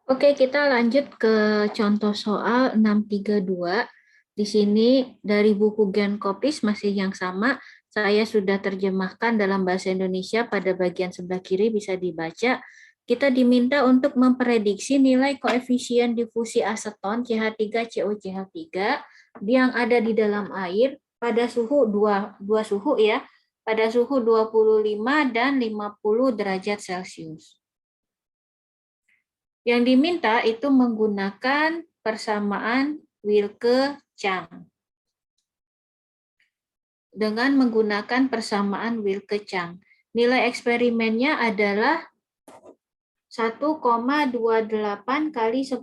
Oke, kita lanjut ke contoh soal 632. Di sini dari buku Gen Kopis masih yang sama. Saya sudah terjemahkan dalam bahasa Indonesia pada bagian sebelah kiri bisa dibaca. Kita diminta untuk memprediksi nilai koefisien difusi aseton CH3COCH3 yang ada di dalam air pada suhu dua suhu ya, pada suhu 25 dan 50 derajat Celcius. Yang diminta itu menggunakan persamaan Wilke-Chang. Dengan menggunakan persamaan Wilke-Chang. Nilai eksperimennya adalah 1,28 kali 10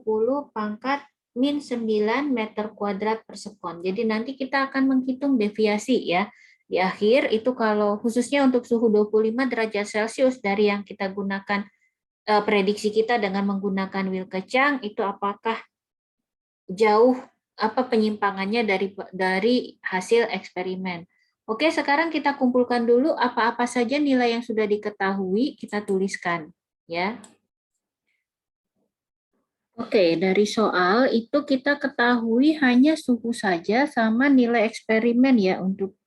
pangkat min 9 meter kuadrat per sekon. Jadi nanti kita akan menghitung deviasi ya. Di akhir itu kalau khususnya untuk suhu 25 derajat Celcius dari yang kita gunakan prediksi kita dengan menggunakan Wilke-Chang itu apakah jauh apa penyimpangannya dari hasil eksperimen. Oke, sekarang kita kumpulkan dulu apa-apa saja nilai yang sudah diketahui, kita tuliskan ya. Oke, dari soal itu kita ketahui hanya suhu saja sama nilai eksperimen ya untuk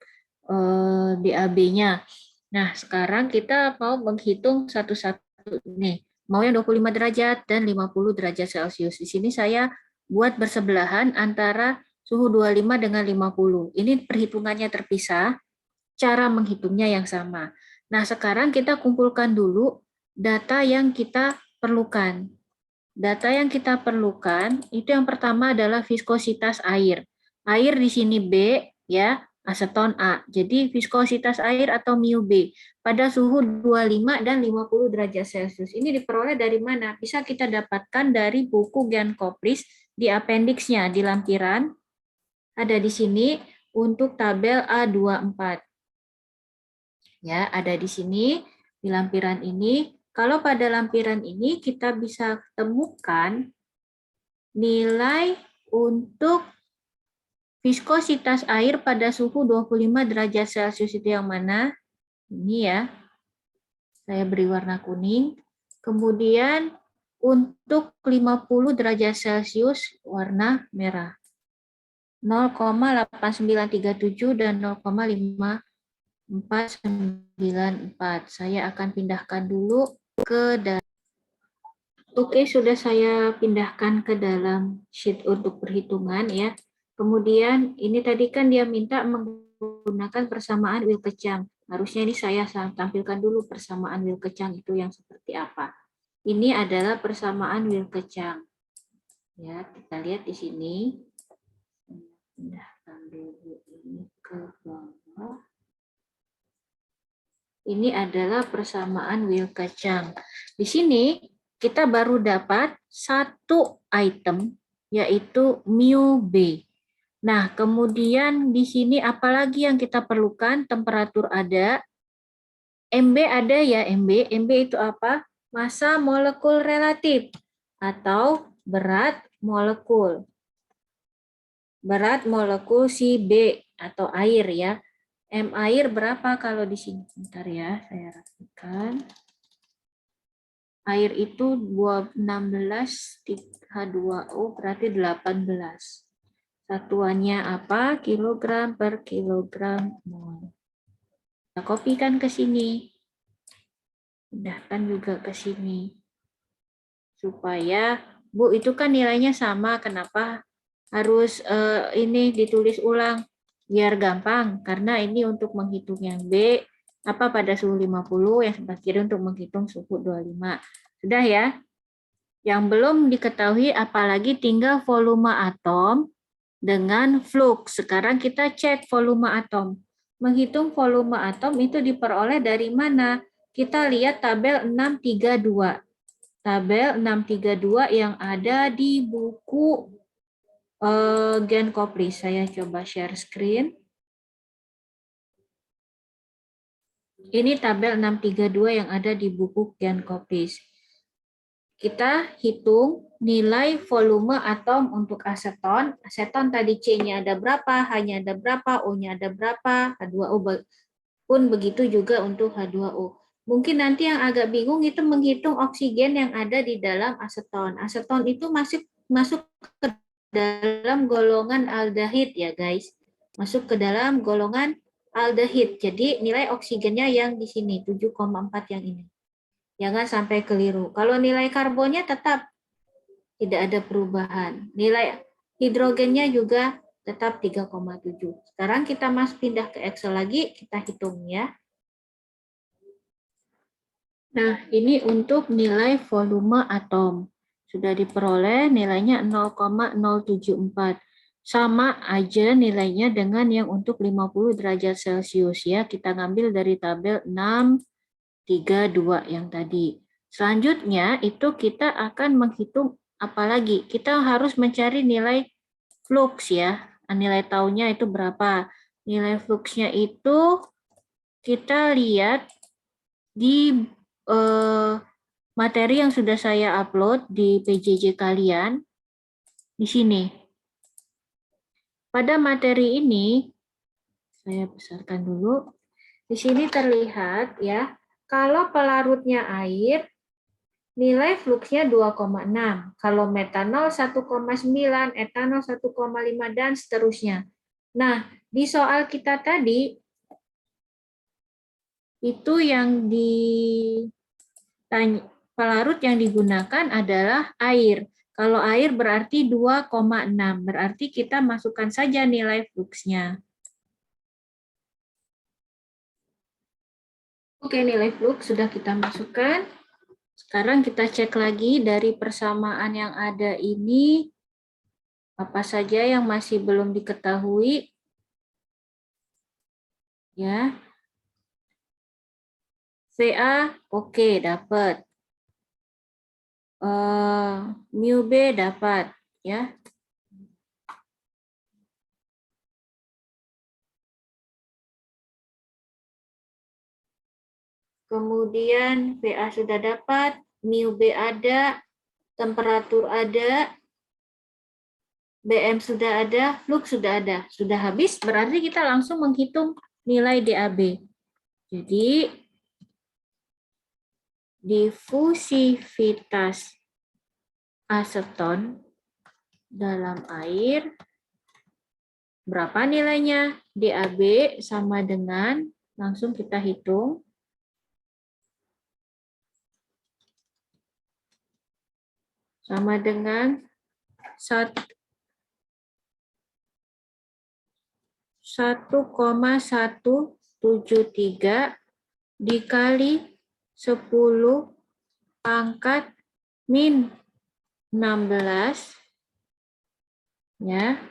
DAB-nya. Nah, sekarang kita mau menghitung satu-satu nih. Mau yang 25 derajat dan 50 derajat Celcius. Di sini saya buat bersebelahan antara suhu 25 dengan 50. Ini perhitungannya terpisah, cara menghitungnya yang sama. Nah, sekarang kita kumpulkan dulu data yang kita perlukan. Data yang kita perlukan itu yang pertama adalah viskositas air. Air di sini B ya, aseton A. Jadi viskositas air atau mu B pada suhu 25 dan 50 derajat Celcius. Ini diperoleh dari mana? Bisa kita dapatkan dari buku Gen Koplis di apendiksnya di lampiran. Ada di sini untuk tabel A24. Ya, ada di sini di lampiran ini. Kalau pada lampiran ini kita bisa temukan nilai untuk viskositas air pada suhu 25 derajat Celcius itu yang mana? Ini ya, saya beri warna kuning. Kemudian untuk 50 derajat Celcius warna merah. 0,8937 dan 0,5494. Saya akan pindahkan dulu ke dalam. Oke, sudah saya pindahkan ke dalam sheet untuk perhitungan ya. Kemudian ini tadi kan dia minta menggunakan persamaan Wilke-Chang. Harusnya ini saya tampilkan dulu persamaan Wilke-Chang itu yang seperti apa. Ini adalah persamaan Wilke-Chang. Ya, kita lihat di sini. Pindahkan dulu ini ke bawah. Ini adalah persamaan Wilke-Chang. Di sini kita baru dapat satu item, yaitu mu B. Nah, kemudian di sini apalagi yang kita perlukan? Temperatur ada, MB ada ya, MB. MB itu apa? Massa molekul relatif atau berat molekul. Berat molekul si B atau air ya. M air berapa kalau di sini? Bentar ya, saya rapikan. Air itu 16 H2O berarti 18. Satuannya apa? Kilogram per kilogram mol. Kita kopikan ke sini. Pindahkan juga ke sini. Supaya, Bu, itu kan nilainya sama. Kenapa harus ini ditulis ulang? Biar gampang, karena ini untuk menghitung yang B, apa pada suhu 50, yang sebelah kiri untuk menghitung suhu 25. Sudah ya? Yang belum diketahui apalagi tinggal volume atom dengan flux. Sekarang kita cek volume atom. Menghitung volume atom itu diperoleh dari mana? Kita lihat tabel 632. Tabel 632 yang ada di buku Gen Koplis. Saya coba share screen. Ini tabel 632 yang ada di buku Gen Koplis. Kita hitung nilai volume atom untuk aseton. Aseton tadi C-nya ada berapa, H-nya ada berapa, O-nya ada berapa, H2O pun begitu juga untuk H2O. Mungkin nanti yang agak bingung itu menghitung oksigen yang ada di dalam aseton. Aseton itu masuk ke dalam golongan aldehid ya guys. Masuk ke dalam golongan aldehid. Jadi nilai oksigennya yang di sini 7,4 yang ini. Jangan sampai keliru. Kalau nilai karbonnya tetap tidak ada perubahan. Nilai hidrogennya juga tetap 3,7. Sekarang kita pindah ke Excel lagi, kita hitung ya. Nah, ini untuk nilai volume atom. Sudah diperoleh nilainya 0,074. Sama aja nilainya dengan yang untuk 50 derajat Celcius ya. Kita ngambil dari tabel 632 yang tadi. Selanjutnya itu kita akan menghitung apa lagi? Kita harus mencari nilai flux ya. Nilai taunya itu berapa? Nilai fluxnya itu kita lihat di materi yang sudah saya upload di PJJ kalian di sini. Pada materi ini, saya besarkan dulu. Di sini terlihat ya, kalau pelarutnya air, nilai fluksnya 2,6. Kalau metanol 1,9, etanol 1,5, dan seterusnya. Nah, di soal kita tadi, itu yang ditanya, pelarut yang digunakan adalah air. Kalau air berarti 2,6, berarti kita masukkan saja nilai fluksnya. Oke, nilai flux sudah kita masukkan. Sekarang kita cek lagi dari persamaan yang ada ini, apa saja yang masih belum diketahui. Ya. VA, oke, dapat. Mu B dapat. Ya. Kemudian VA sudah dapat, mu B ada, temperatur ada, BM sudah ada, flux sudah ada. Sudah habis, berarti kita langsung menghitung nilai DAB. Jadi, difusivitas aseton dalam air, berapa nilainya? DAB sama dengan, langsung kita hitung, sama dengan 1,173 dikali 10 pangkat min 16 ya.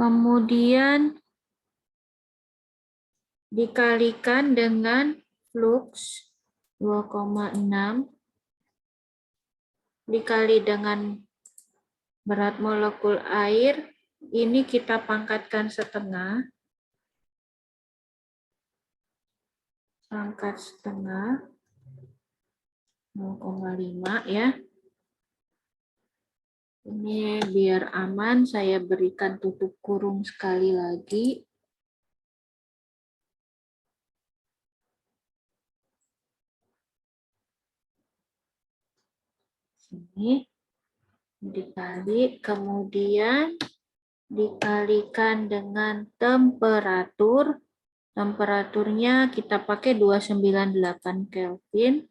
Kemudian dikalikan dengan flux 2,6 dikali dengan berat molekul air, ini kita pangkatkan setengah. Pangkat setengah 0,5 ya. Ini biar aman, saya berikan tutup kurung sekali lagi. Sini dikali, kemudian dikalikan dengan temperatur. Temperaturnya kita pakai 298 Kelvin.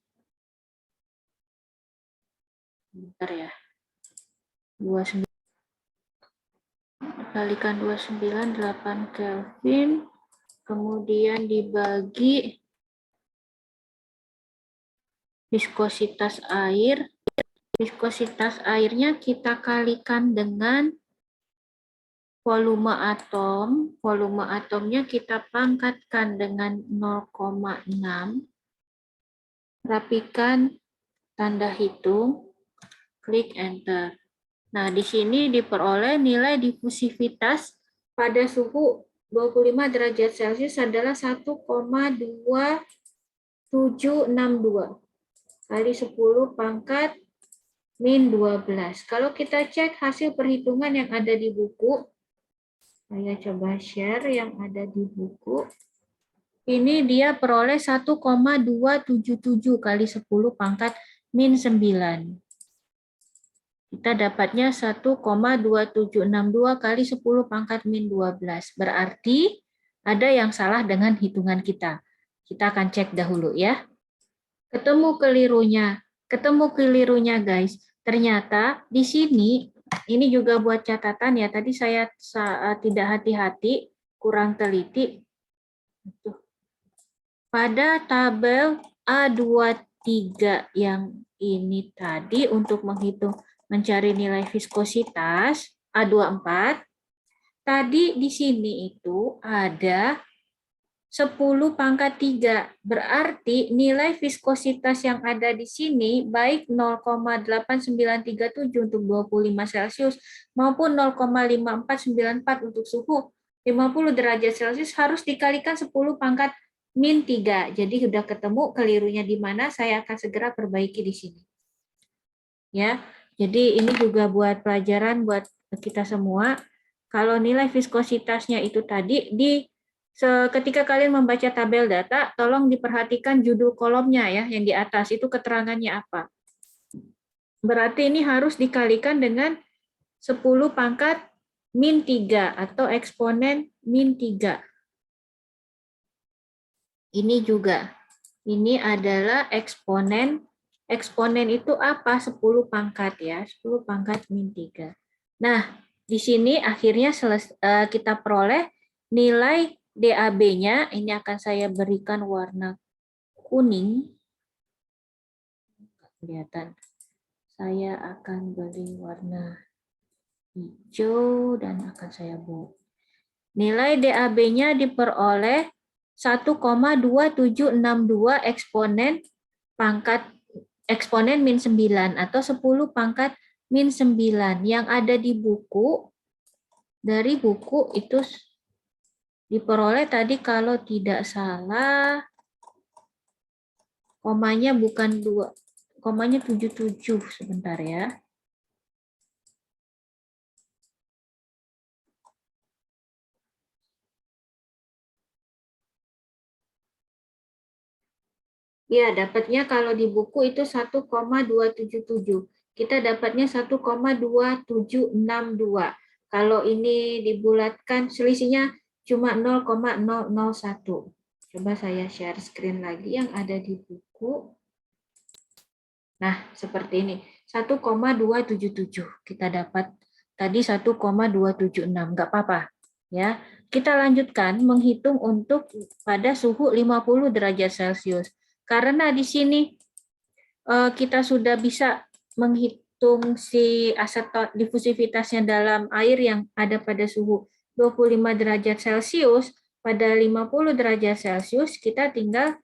Bentar ya. 29 kalikan 298 Kelvin, kemudian dibagi viskositas air. Viskositas airnya kita kalikan dengan volume atom. Volume atomnya kita pangkatkan dengan 0,6. Rapikan tanda hitung, klik enter. Nah, di sini diperoleh nilai difusivitas pada suhu 25 derajat Celcius adalah 1,2762 kali 10 pangkat min 12. Kalau kita cek hasil perhitungan yang ada di buku, saya coba share yang ada di buku. Ini dia peroleh 1,277 kali 10 pangkat min 9. Kita dapatnya 1,2762 kali 10 pangkat min 12. Berarti ada yang salah dengan hitungan kita. Kita akan cek dahulu ya. Ketemu kelirunya. Ketemu kelirunya guys. Ternyata di sini, ini juga buat catatan ya. Tadi saya tidak hati-hati, kurang teliti. Pada tabel A23 yang ini tadi untuk menghitung mencari nilai viskositas A24, tadi di sini itu ada 10 pangkat 3. Berarti nilai viskositas yang ada di sini baik 0,8937 untuk 25 Celcius maupun 0,5494 untuk suhu 50 derajat Celcius harus dikalikan 10 pangkat min 3. Jadi sudah ketemu kelirunya di mana, saya akan segera perbaiki di sini. Ya. Jadi ini juga buat pelajaran buat kita semua. Kalau nilai viskositasnya itu tadi ketika kalian membaca tabel data, tolong diperhatikan judul kolomnya ya, yang di atas itu keterangannya apa. Berarti ini harus dikalikan dengan 10 pangkat min 3 atau eksponen min 3. Ini juga. Ini adalah eksponen. Eksponen itu apa? 10 pangkat ya, 10 pangkat min 3. Nah, di sini akhirnya kita peroleh nilai DAB-nya, ini akan saya berikan warna kuning. Kelihatan. Saya akan beri warna hijau dan akan saya buat. Nilai DAB-nya diperoleh 1,2762 eksponen min 9 atau 10 pangkat min 9. Yang ada di buku, dari buku itu diperoleh tadi kalau tidak salah komanya bukan 2, komanya 77 sebentar ya. Ya, dapatnya kalau di buku itu 1,277. Kita dapatnya 1,2762. Kalau ini dibulatkan selisihnya cuma 0,001. Coba saya share screen lagi yang ada di buku. Nah, seperti ini. 1,277. Kita dapat tadi 1,276. Enggak apa-apa. Ya. Kita lanjutkan menghitung untuk pada suhu 50 derajat Celcius. Karena di sini kita sudah bisa menghitung si asetot difusivitasnya dalam air yang ada pada suhu 25 derajat Celcius, pada 50 derajat Celcius kita tinggal,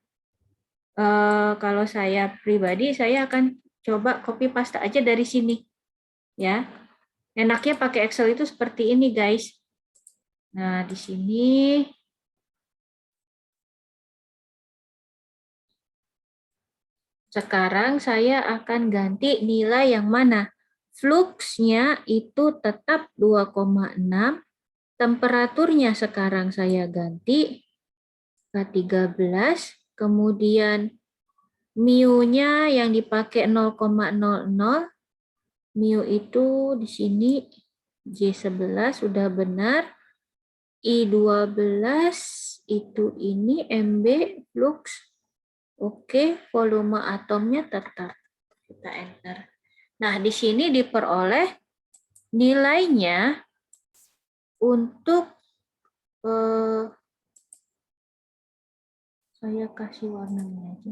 kalau saya pribadi, saya akan coba copy paste aja dari sini. Ya, enaknya pakai Excel itu seperti ini, guys. Nah, di sini sekarang saya akan ganti nilai yang mana? Fluxnya itu tetap 2,6. Temperaturnya sekarang saya ganti ke 13. Kemudian mu-nya yang dipakai 0,00. Mu itu di sini J11 sudah benar. I12 itu ini MB flux. Oke, volume atomnya tetap. Kita enter. Nah, di sini diperoleh nilainya untuk saya kasih warnanya aja.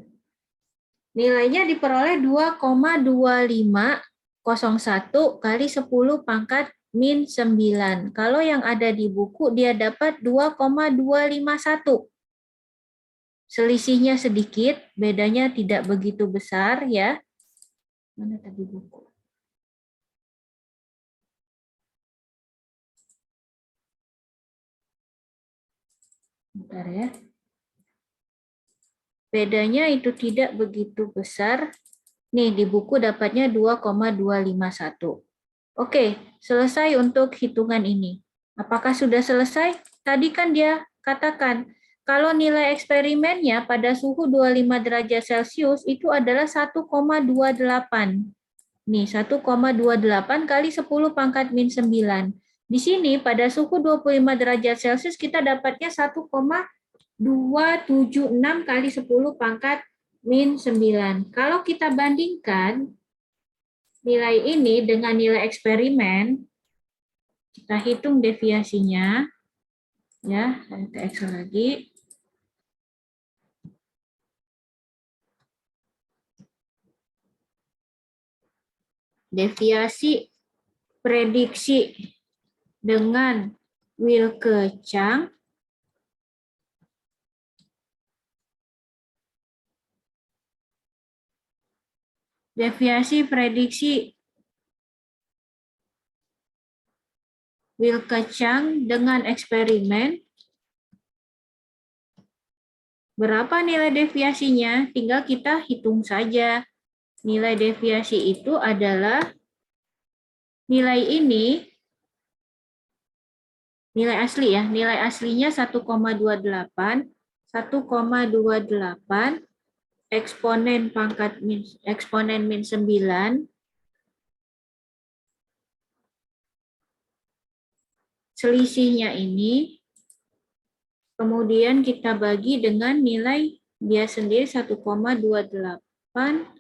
Nilainya diperoleh 2,2501 kali 10 pangkat min 9. Kalau yang ada di buku dia dapat 2,251. Selisihnya sedikit, bedanya tidak begitu besar ya. Mana tadi buku? Bentar ya. Bedanya itu tidak begitu besar. Nih, di buku dapatnya 2,251. Oke, selesai untuk hitungan ini. Apakah sudah selesai? Tadi kan dia katakan, Kalau nilai eksperimennya pada suhu 25 derajat Celcius itu adalah 1,28. Nih, 1,28 kali 10 pangkat min 9. Di sini pada suhu 25 derajat Celcius kita dapatnya 1,276 kali 10 pangkat min 9. Kalau kita bandingkan nilai ini dengan nilai eksperimen, kita hitung deviasinya. Ya, kita Excel lagi. Deviasi prediksi dengan Wilke Chang Wilke Chang dengan eksperimen. Berapa nilai deviasinya? Tinggal kita hitung saja. Nilai deviasi itu adalah nilai ini, nilai asli ya, nilai aslinya 1,28, eksponen min 9, selisihnya ini, kemudian kita bagi dengan nilai dia sendiri 1,28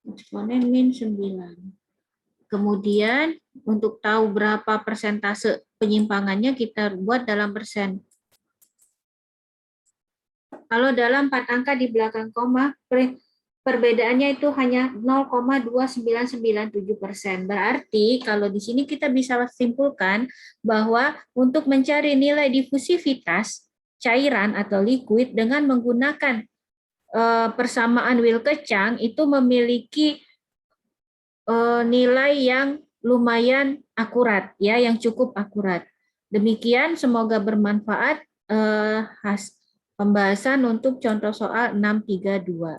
eksponen min 9. Kemudian untuk tahu berapa persentase penyimpangannya kita buat dalam persen. Kalau dalam 4 angka di belakang koma, perbedaannya itu hanya 0,2997%. Berarti kalau di sini kita bisa simpulkan bahwa untuk mencari nilai difusivitas cairan atau liquid dengan menggunakan persamaan Wilke Chang itu memiliki nilai yang lumayan akurat, ya, yang cukup akurat. Demikian, semoga bermanfaat pembahasan untuk contoh soal 632.